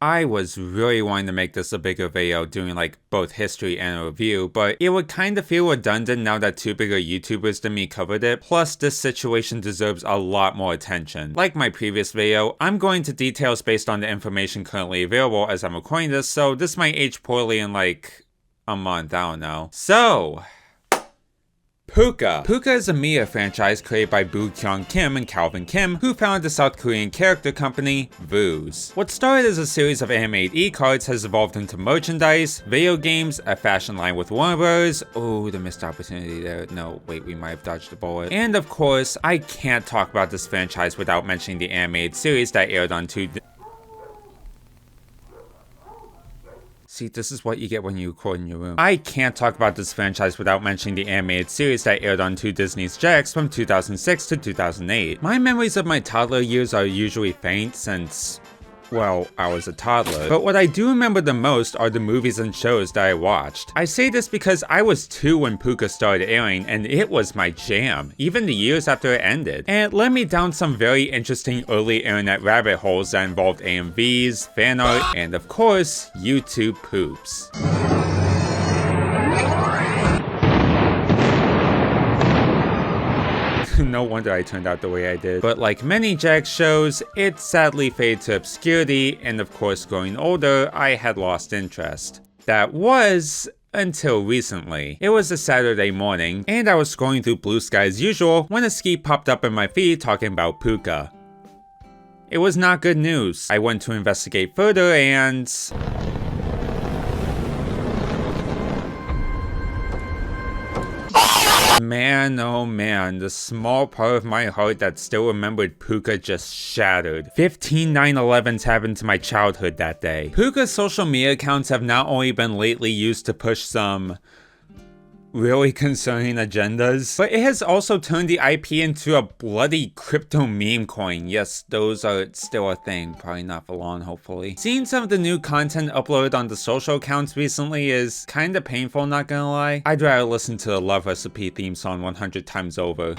I was really wanting to make this a bigger video doing like both history and a review, but it would kind of feel redundant now that two bigger YouTubers than me covered it, plus this situation deserves a lot more attention. Like my previous video, I'm going into details based on the information currently available as I'm recording this, so this might age poorly in like a month, I don't know. So, Pucca. Pucca is a media franchise created by Boo-kyung Kim and Calvin Kim, who founded the South Korean character company, Vooz. What started as a series of animated e-cards has evolved into merchandise, video games, a fashion line with Warner Bros. Oh, the missed opportunity there. No, wait, we might have dodged a bullet. And of course, I can't talk about this franchise without mentioning the animated series that aired on See, this is what you get when you record in your room. I can't talk about this franchise without mentioning the animated series that aired on Disney's Jetix from 2006 to 2008. My memories of my toddler years are usually faint since, well, I was a toddler. But what I do remember the most are the movies and shows that I watched. I say this because I was 2 when Pucca started airing, and it was my jam, even the years after it ended. And it led me down some very interesting early internet rabbit holes that involved AMVs, fan art, and of course, YouTube poops. No wonder I turned out the way I did. But like many Jetix shows, it sadly faded to obscurity, and of course growing older, I had lost interest. That was until recently. It was a Saturday morning, and I was scrolling through Blue Sky as usual when a ski popped up in my feed talking about Pucca. It was not good news. I went to investigate further and man, oh man, the small part of my heart that still remembered Pucca just shattered. 15 9/11s happened to my childhood that day. Pucca's social media accounts have not only been lately used to push some really concerning agendas, but it has also turned the IP into a bloody crypto meme coin. Yes, those are still a thing, probably not for long, hopefully. Seeing some of the new content uploaded on the social accounts recently is kinda painful, not gonna lie. I'd rather listen to the Love Recipe theme song 100 times over.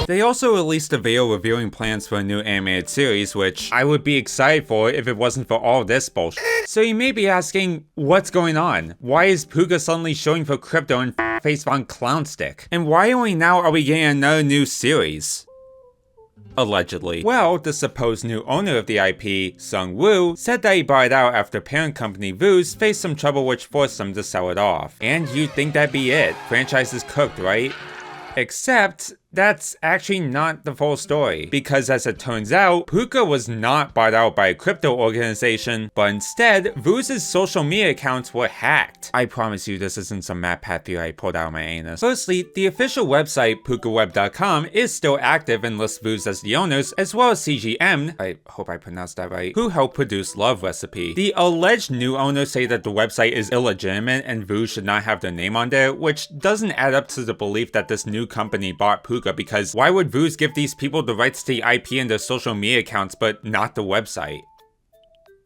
They also released a video revealing plans for a new animated series, which I would be excited for if it wasn't for all this bullshit. So you may be asking, what's going on? Why is Pucca suddenly showing for crypto and face on clown stick? And why only now are we getting another new series? Allegedly. Well, the supposed new owner of the IP, Sung Woo, said that he bought it out after parent company Vooz faced some trouble which forced them to sell it off. And you'd think that'd be it. Franchise is cooked, right? Except, that's actually not the full story, because as it turns out, Pucca was not bought out by a crypto organization, but instead, Vooz's social media accounts were hacked. I promise you this isn't some MatPat theory I pulled out of my anus. Firstly, the official website, puccaweb.com, is still active and lists Vooz as the owners, as well as CGM, I hope I pronounced that right, who helped produce Love Recipe. The alleged new owners say that the website is illegitimate and Vooz should not have their name on there, which doesn't add up to the belief that this new company bought Pucca, because why would Vooz give these people the rights to the IP and their social media accounts but not the website?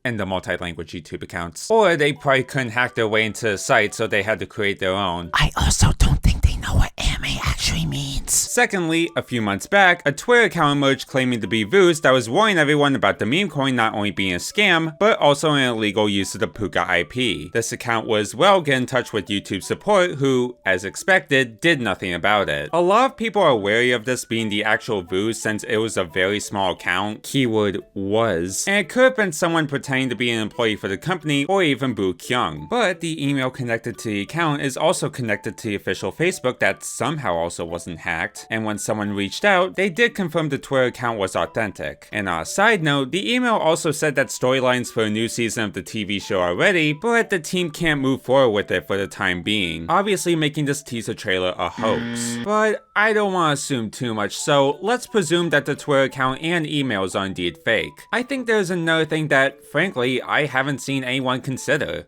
And the multi-language YouTube accounts. Or they probably couldn't hack their way into the site, so they had to create their own. I also don't think they know what anime actually means. Secondly, a few months back, a Twitter account emerged claiming to be Vooz that was warning everyone about the meme coin not only being a scam, but also an illegal use of the Pucca IP. This account was, well, get in touch with YouTube support, who, as expected, did nothing about it. A lot of people are wary of this being the actual Vooz since it was a very small account, keyword was, and it could have been someone pretending to be an employee for the company or even Boo-kyung. But the email connected to the account is also connected to the official Facebook that somehow also wasn't hacked, and when someone reached out, they did confirm the Twitter account was authentic. And on a side note, the email also said that storylines for a new season of the TV show are ready, but the team can't move forward with it for the time being, obviously making this teaser trailer a hoax. But I don't want to assume too much, so let's presume that the Twitter account and emails are indeed fake. I think there's another thing that, frankly, I haven't seen anyone consider.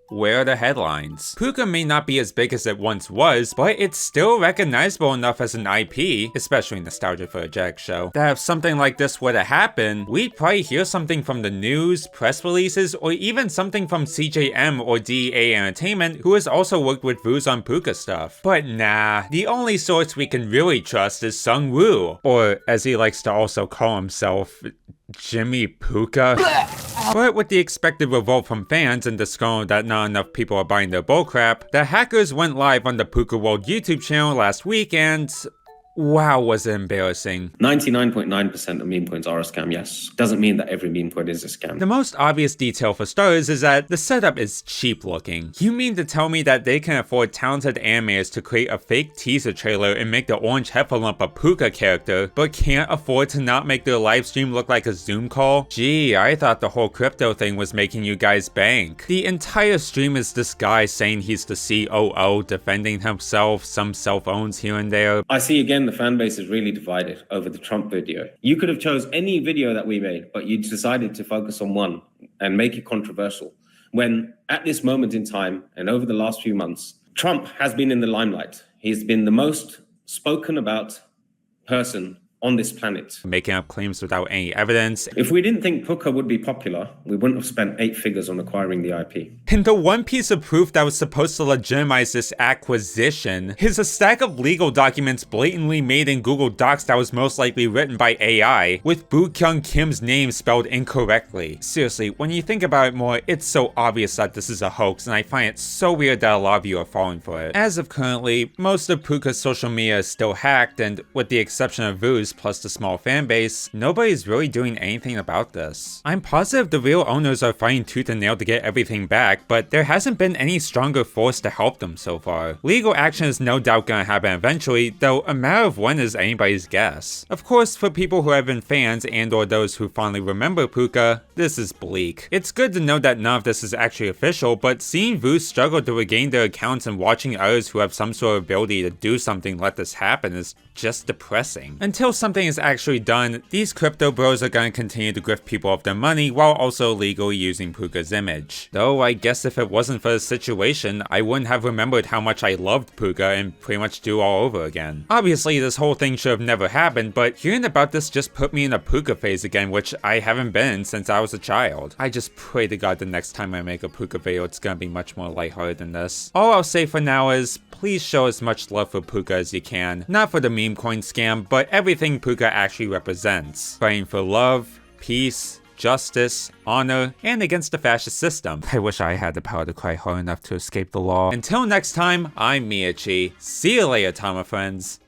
where are the headlines? Pucca may not be as big as it once was, but it's still recognizable enough as an IP, especially nostalgia for a Jack show, that if something like this were to happen, we'd probably hear something from the news, press releases, or even something from CJM or DEA Entertainment, who has also worked with Vooz on Pucca stuff. But nah, the only source we can really trust is Sung Woo, or as he likes to also call himself, Jimmy Pucca. But with the expected revolt from fans and disgruntled that not enough people are buying their bullcrap, the hackers went live on the Pucca World YouTube channel last week and wow, was it embarrassing. 99.9% of meme coins are a scam, yes. Doesn't mean that every meme coin is a scam. The most obvious detail for starters is that the setup is cheap looking. You mean to tell me that they can afford talented animators to create a fake teaser trailer and make the orange heffalump a Pucca character, but can't afford to not make their livestream look like a Zoom call? Gee, I thought the whole crypto thing was making you guys bank. The entire stream is this guy saying he's the COO, defending himself, some cell phones here and there. I see again the fan base is really divided over the Trump video. You could have chose any video that we made, but you decided to focus on one and make it controversial. When at this moment in time and over the last few months, Trump has been in the limelight. He's been the most spoken about person on this planet. Making up claims without any evidence. If we didn't think Pucca would be popular, we wouldn't have spent 8 figures on acquiring the IP. And the one piece of proof that was supposed to legitimize this acquisition is a stack of legal documents blatantly made in Google Docs that was most likely written by AI, with Boo Kyung Kim's name spelled incorrectly. Seriously, when you think about it more, it's so obvious that this is a hoax, and I find it so weird that a lot of you are falling for it. As of currently, most of Pucca's social media is still hacked, and with the exception of Vooz plus the small fan base, nobody's really doing anything about this. I'm positive the real owners are fighting tooth and nail to get everything back, but there hasn't been any stronger force to help them so far. Legal action is no doubt gonna happen eventually, though a matter of when is anybody's guess. Of course, for people who have been fans and or those who fondly remember Pucca, this is bleak. It's good to know that none of this is actually official, but seeing Vooz struggle to regain their accounts and watching others who have some sort of ability to do something let this happen is just depressing. Until something is actually done, these crypto bros are gonna continue to grift people of their money while also legally using Pucca's image. Though I guess if it wasn't for the situation, I wouldn't have remembered how much I loved Pucca and pretty much do all over again. Obviously this whole thing should have never happened, but hearing about this just put me in a Pucca phase again, which I haven't been in since I was a child. I just pray to God the next time I make a Pucca video it's gonna be much more lighthearted than this. All I'll say for now is, please show as much love for Pucca as you can. Not for the meme coin scam, but everything Pucca actually represents. Fighting for love, peace, justice, honor, and against the fascist system. I wish I had the power to cry hard enough to escape the law. Until next time, I'm Miyachi. See you later, Tama friends.